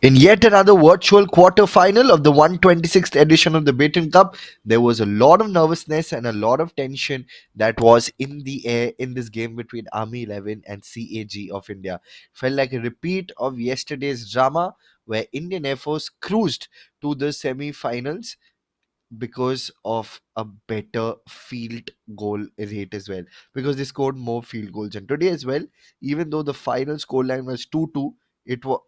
In yet another virtual quarter-final of the 126th edition of the Beighton Cup, there was a lot of nervousness and a lot of tension that was in the air in this game between Army 11 and CAG of India. Felt like a repeat of yesterday's drama where Indian Air Force cruised to the semi-finals because of a better field goal rate as well, because they scored more field goals. And today as well, even though the final scoreline was 2-2, it was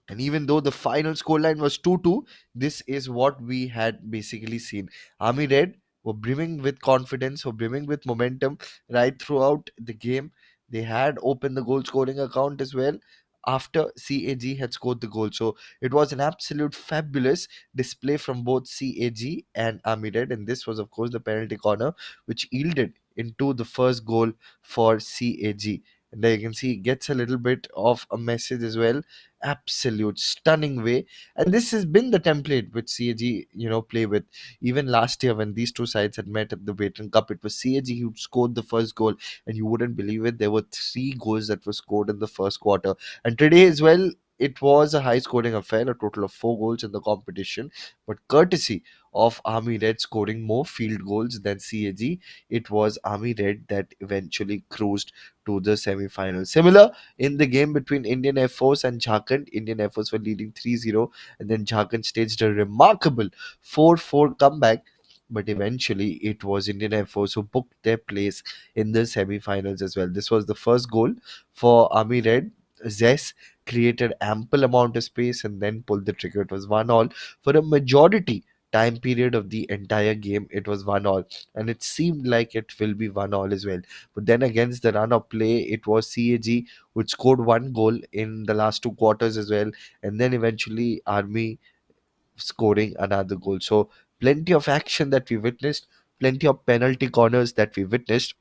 And even though the final scoreline was 2-2, this is what we had basically seen. Army Red were brimming with confidence, were brimming with momentum right throughout the game. They had opened the goal scoring account as well after CAG had scored the goal. So it was an absolute fabulous display from both CAG and Army Red. And this was, of course, the penalty corner, which yielded into the first goal for CAG. And there you can see it gets a little bit of a message as well, absolute stunning way. And this has been the template which CAG play with. Even last year when these two sides had met at the Beighton Cup, it was CAG who scored the first goal, and you wouldn't believe it, there were three goals that were scored in the first quarter. And today as well, it was a high scoring affair, a total of four goals in the competition, but courtesy of Army Red scoring more field goals than CAG, it was Army Red that eventually cruised to the semi-final. Similar in the game between Indian Air Force and Jharkhand, Indian Air Force were leading 3-0, and then Jharkhand staged a remarkable 4-4 comeback. But eventually, it was Indian Air Force who booked their place in the semi-finals as well. This was the first goal for Army Red. Zess created ample amount of space and then pulled the trigger. It was 1-all for a majority time period of the entire game. It was 1-all, and it seemed like it will be 1-all as well. But then against the run of play, it was CAG which scored one goal in the last two quarters as well, and then eventually Army scoring another goal. So plenty of action that we witnessed, plenty of penalty corners that we witnessed,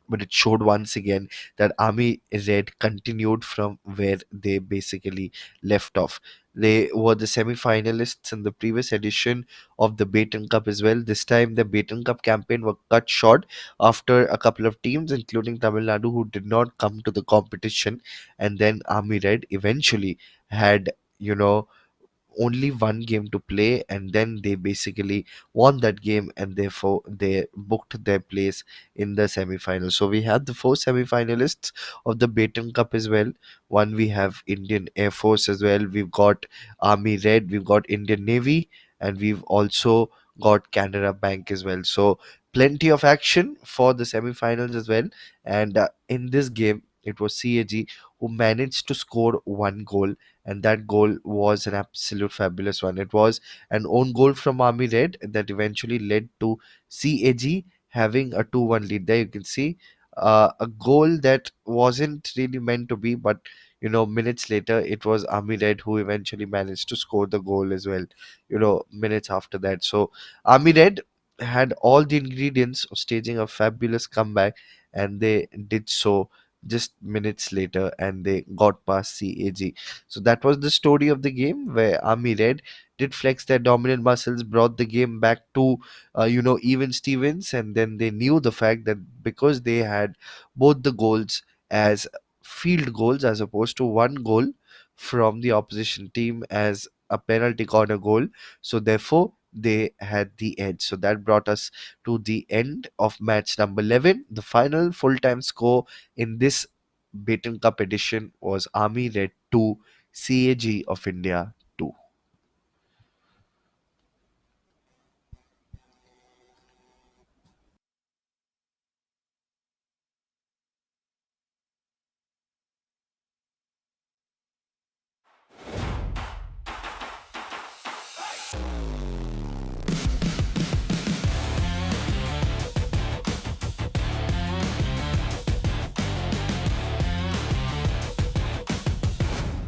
but it showed once again that Army Red continued from where they basically left off. They were the semi finalists in the previous edition of the Beighton Cup as well. This time, the Beighton Cup campaign were cut short after a couple of teams, including Tamil Nadu, who did not come to the competition. And then Army Red eventually had, you know, only one game to play, and then they basically won that game, and therefore they booked their place in the semi-final. So we had the four semi-finalists of the Beighton Cup as well. One, we have Indian Air Force as well, we've got Army Red, we've got Indian Navy, and we've also got Canara Bank as well. So plenty of action for the semi-finals as well. And in this game, it was CAG who managed to score one goal, and that goal was an absolute fabulous one. It was an own goal from Army Red that eventually led to CAG having a 2-1 lead. There you can see a goal that wasn't really meant to be, but minutes later, it was Army Red who eventually managed to score the goal as well, minutes after that. So, Army Red had all the ingredients of staging a fabulous comeback, and they did so just minutes later, and they got past CAG. So that was the story of the game where Army Red did flex their dominant muscles, brought the game back to even Stevens, and then they knew the fact that because they had both the goals as field goals as opposed to one goal from the opposition team as a penalty corner goal, so therefore they had the edge. So that brought us to the end of match number 11. The final full time score in this Beighton Cup edition was Army Red 2, CAG of India